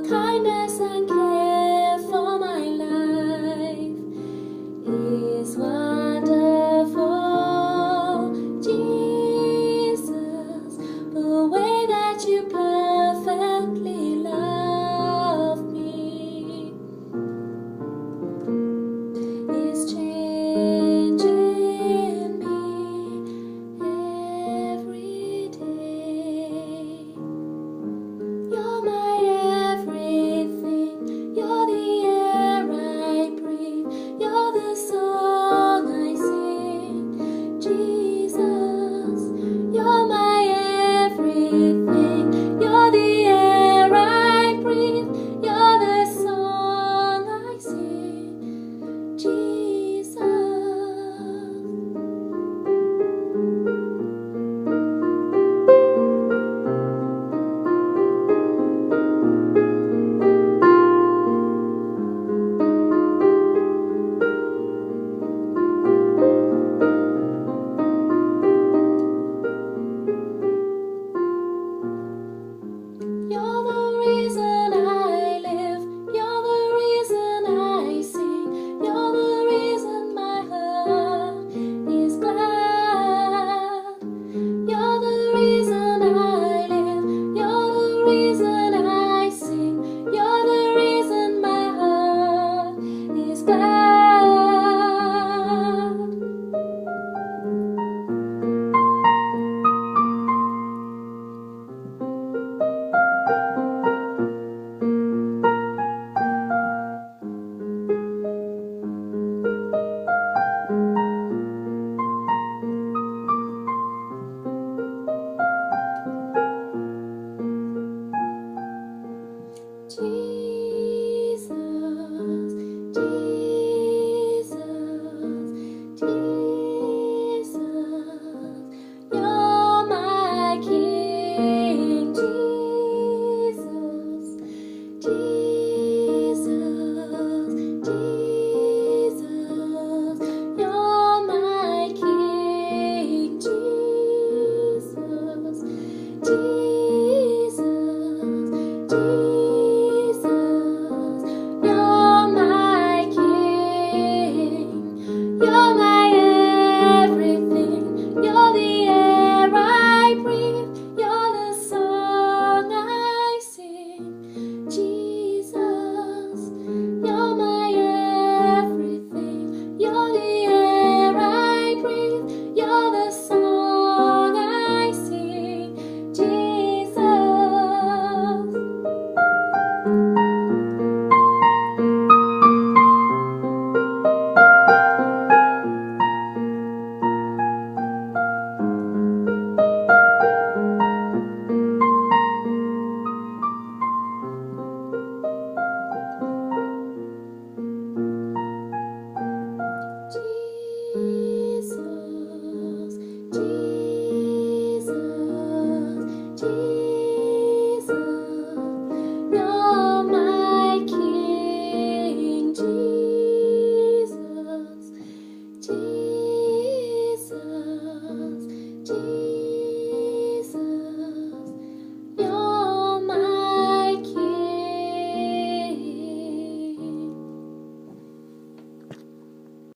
kindness and care for my life is wonderful, Jesus. The way that you perfectly love me is changing me every day. You're my everything. You're the air I breathe. You're the song I sing. Jesus, you're my everything. You're the air I breathe. You're the song I sing. Jesus. You're the reason I live. You're the reason I sing. You're the reason my heart is glad. You're the reason I live. You're the reason I sing. You're the reason my heart is glad. Jesus.